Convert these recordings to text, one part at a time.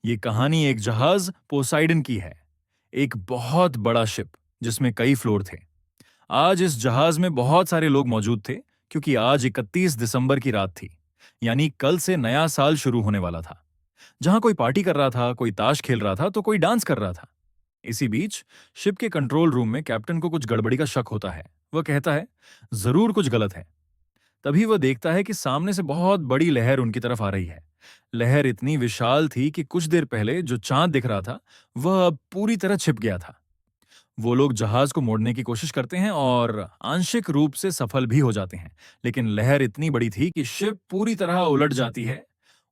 ये कहानी एक जहाज पोसाइडन की है। एक बहुत बड़ा शिप जिसमें कई फ्लोर थे। आज इस जहाज में बहुत सारे लोग मौजूद थे क्योंकि आज 31 दिसंबर की रात थी। यानी कल से नया साल शुरू होने वाला था। जहां कोई पार्टी कर रहा था, कोई ताश खेल रहा था, तो कोई डांस कर रहा था। इसी बीच शिप के कंट्रोल रूम में कैप्टन को कुछ गड़बड़ी का शक होता है। वह कहता है, जरूर कुछ गलत है। तभी वह देखता है कि सामने से बहुत बड़ी लहर उनकी तरफ आ रही है। लहर इतनी विशाल थी कि कुछ देर पहले जो चांद दिख रहा था वह अब पूरी तरह छिप गया था। वो लोग जहाज को मोड़ने की कोशिश करते हैं और आंशिक रूप से सफल भी हो जाते हैं। लेकिन लहर इतनी बड़ी थी कि शिप पूरी तरह उलट जाती है।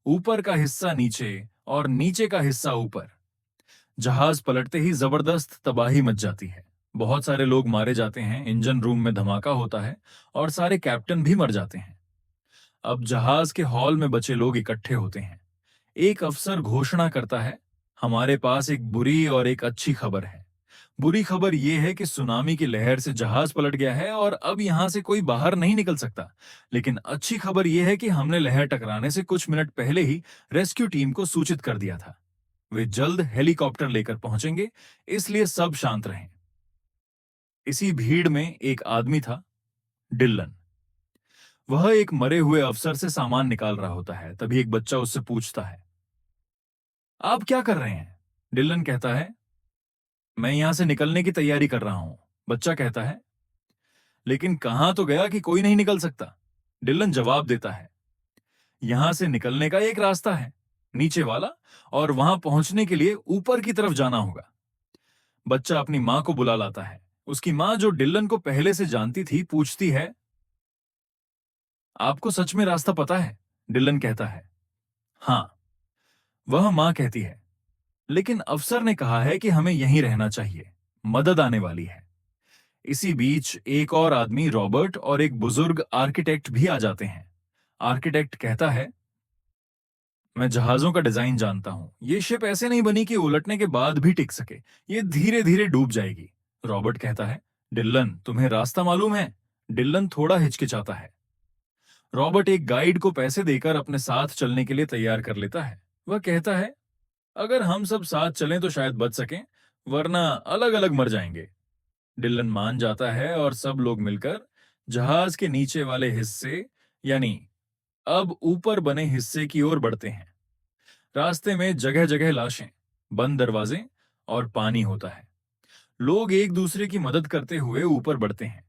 ऊपर का हिस्सा नीचे और नीचे का हिस्सा ऊपर। जहाज पलटते ही जबरदस्त तबाही मच जाती है। बहुत सारे लोग मारे जाते हैं, इंजन रूम में धमाका होता है और सारे कैप्टन भी मर जाते हैं। अब जहाज के हॉल में बचे लोग इकट्ठे होते हैं। एक अफसर घोषणा करता है, हमारे पास एक बुरी और एक अच्छी खबर है। बुरी खबर यह है कि सुनामी की लहर से जहाज पलट गया है और अब यहां से कोई बाहर नहीं निकल सकता। लेकिन अच्छी खबर यह है कि हमने लहर टकराने से कुछ मिनट पहले ही रेस्क्यू टीम को सूचित कर दिया था। वे जल्द हेलीकॉप्टर लेकर पहुंचेंगे, इसलिए सब शांत रहें। इसी भीड़ में एक आदमी था, डिल्लन। वह एक मरे हुए अफसर से सामान निकाल रहा होता है। तभी एक बच्चा उससे पूछता है, आप क्या कर रहे हैं? डिल्लन कहता है, मैं यहां से निकलने की तैयारी कर रहा हूं। बच्चा कहता है, लेकिन कहां तो गया कि कोई नहीं निकल सकता। डिल्लन जवाब देता है, यहां से निकलने का एक रास्ता है, नीचे वाला, और वहां पहुंचने के लिए ऊपर की तरफ जाना होगा। बच्चा अपनी मां को बुला लाता है। उसकी मां, जो डिल्लन को पहले से जानती थी, पूछती है, आपको सच में रास्ता पता है? डिल्लन कहता है, हाँ। वह मां कहती है, लेकिन अफसर ने कहा है कि हमें यहीं रहना चाहिए, मदद आने वाली है। इसी बीच एक और आदमी, रॉबर्ट, और एक बुजुर्ग आर्किटेक्ट भी आ जाते हैं। आर्किटेक्ट कहता है, मैं जहाजों का डिजाइन जानता हूं। ये शिप ऐसे नहीं बनी कि उलटने के बाद भी टिक सके। ये धीरे धीरे डूब जाएगी। रॉबर्ट कहता है, डिल्लन, तुम्हें रास्ता मालूम है? डिल्लन थोड़ा हिचकिचाता है। रॉबर्ट एक गाइड को पैसे देकर अपने साथ चलने के लिए तैयार कर लेता है। वह कहता है, अगर हम सब साथ चलें तो शायद बच सकें, वरना अलग अलग मर जाएंगे। डिल्लन मान जाता है और सब लोग मिलकर जहाज के नीचे वाले हिस्से, यानी अब ऊपर बने हिस्से की ओर बढ़ते हैं। रास्ते में जगह जगह लाशें, बंद दरवाजे और पानी होता है। लोग एक दूसरे की मदद करते हुए ऊपर बढ़ते हैं।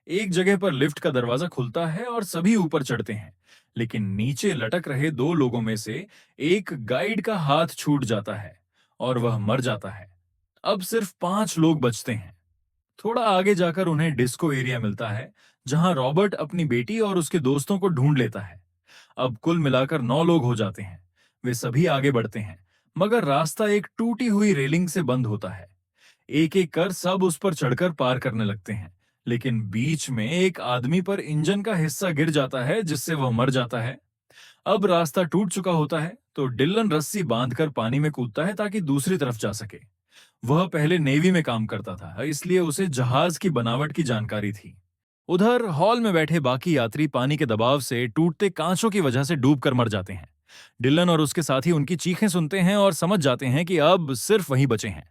एक जगह पर लिफ्ट का दरवाजा खुलता है और सभी ऊपर चढ़ते हैं। लेकिन नीचे लटक रहे दो लोगों में से एक गाइड का हाथ छूट जाता है और वह मर जाता है। अब सिर्फ 5 लोग बचते हैं। थोड़ा आगे जाकर उन्हें डिस्को एरिया मिलता है, जहां रॉबर्ट अपनी बेटी और उसके दोस्तों को ढूंढ लेता है। अब कुल मिलाकर 9 लोग हो जाते हैं। वे सभी आगे बढ़ते हैं, मगर रास्ता एक टूटी हुई रेलिंग से बंद होता है। एक एक कर सब उस पर चढ़कर पार करने लगते हैं। लेकिन बीच में एक आदमी पर इंजन का हिस्सा गिर जाता है, जिससे वह मर जाता है। अब रास्ता टूट चुका होता है, तो डिल्लन रस्सी बांधकर पानी में कूदता है ताकि दूसरी तरफ जा सके। वह पहले नेवी में काम करता था, इसलिए उसे जहाज की बनावट की जानकारी थी। उधर हॉल में बैठे बाकी यात्री पानी के दबाव से टूटते कांचों की वजह से डूबकर मर जाते हैं। डिल्लन और उसके साथी उनकी चीखें सुनते हैं और समझ जाते हैं कि अब सिर्फ वही बचे हैं।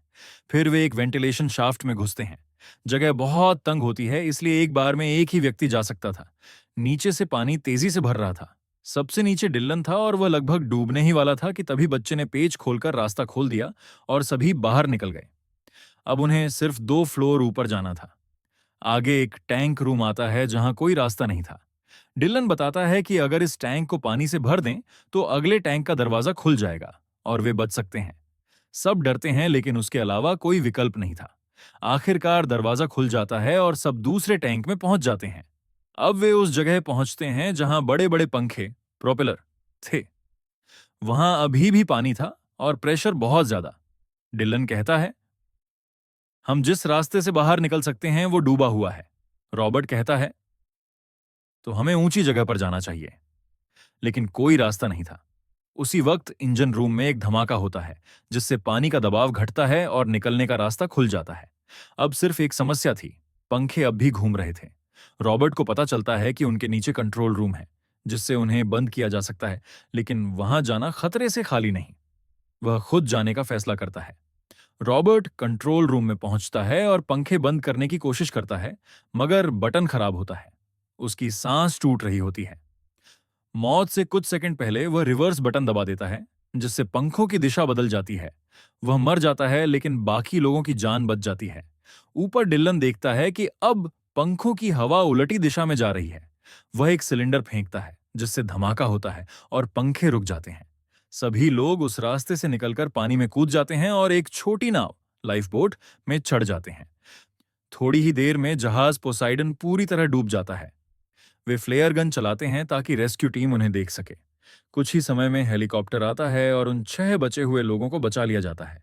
फिर वे एक वेंटिलेशन शाफ्ट में घुसते हैं। जगह बहुत तंग होती है, इसलिए एक बार में एक ही व्यक्ति जा सकता था। नीचे से पानी तेजी से भर रहा था। सबसे नीचे डिल्लन था और वह लगभग डूबने ही वाला था कि तभी बच्चे ने पेच खोलकर रास्ता खोल दिया और सभी बाहर निकल गए। अब उन्हें सिर्फ 2 फ्लोर ऊपर जाना था। आगे एक टैंक रूम आता है जहां कोई रास्ता नहीं था। डिल्लन बताता है कि अगर इस टैंक को पानी से भर दें तो अगले टैंक का दरवाजा खुल जाएगा और वे बच सकते हैं। सब डरते हैं, लेकिन उसके अलावा कोई विकल्प नहीं था। आखिरकार दरवाजा खुल जाता है और सब दूसरे टैंक में पहुंच जाते हैं। अब वे उस जगह पहुंचते हैं जहां बड़े बड़े पंखे, प्रोपेलर, थे। वहां अभी भी पानी था और प्रेशर बहुत ज्यादा। डिल्लन कहता है, हम जिस रास्ते से बाहर निकल सकते हैं वो डूबा हुआ है। रॉबर्ट कहता है, तो हमें ऊंची जगह पर जाना चाहिए। लेकिन कोई रास्ता नहीं था। उसी वक्त इंजन रूम में एक धमाका होता है, जिससे पानी का दबाव घटता है और निकलने का रास्ता खुल जाता है। अब सिर्फ एक समस्या थी, पंखे अब भी घूम रहे थे। रॉबर्ट को पता चलता है कि उनके नीचे कंट्रोल रूम है, जिससे उन्हें बंद किया जा सकता है, लेकिन वहां जाना खतरे से खाली नहीं। वह खुद जाने का फैसला करता है। रॉबर्ट कंट्रोल रूम में पहुंचता है और पंखे बंद करने की कोशिश करता है, मगर बटन खराब होता है। उसकी सांस टूट रही होती है। मौत से कुछ सेकंड पहले वह रिवर्स बटन दबा देता है, जिससे पंखों की दिशा बदल जाती है। वह मर जाता है, लेकिन बाकी लोगों की जान बच जाती है। ऊपर डिल्लन देखता है कि अब पंखों की हवा उलटी दिशा में जा रही है। वह एक सिलेंडर फेंकता है, जिससे धमाका होता है और पंखे रुक जाते हैं। सभी लोग उस रास्ते से निकलकर पानी में कूद जाते हैं और एक छोटी नाव, लाइफ बोट, में चढ़ जाते हैं। थोड़ी ही देर में जहाज पोसाइडन पूरी तरह डूब जाता है। वे फ्लेयर गन चलाते हैं ताकि रेस्क्यू टीम उन्हें देख सके। कुछ ही समय में हेलीकॉप्टर आता है और उन 6 बचे हुए लोगों को बचा लिया जाता है।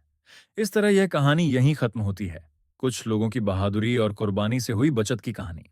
इस तरह यह कहानी यहीं खत्म होती है। कुछ लोगों की बहादुरी और कुर्बानी से हुई बचत की कहानी।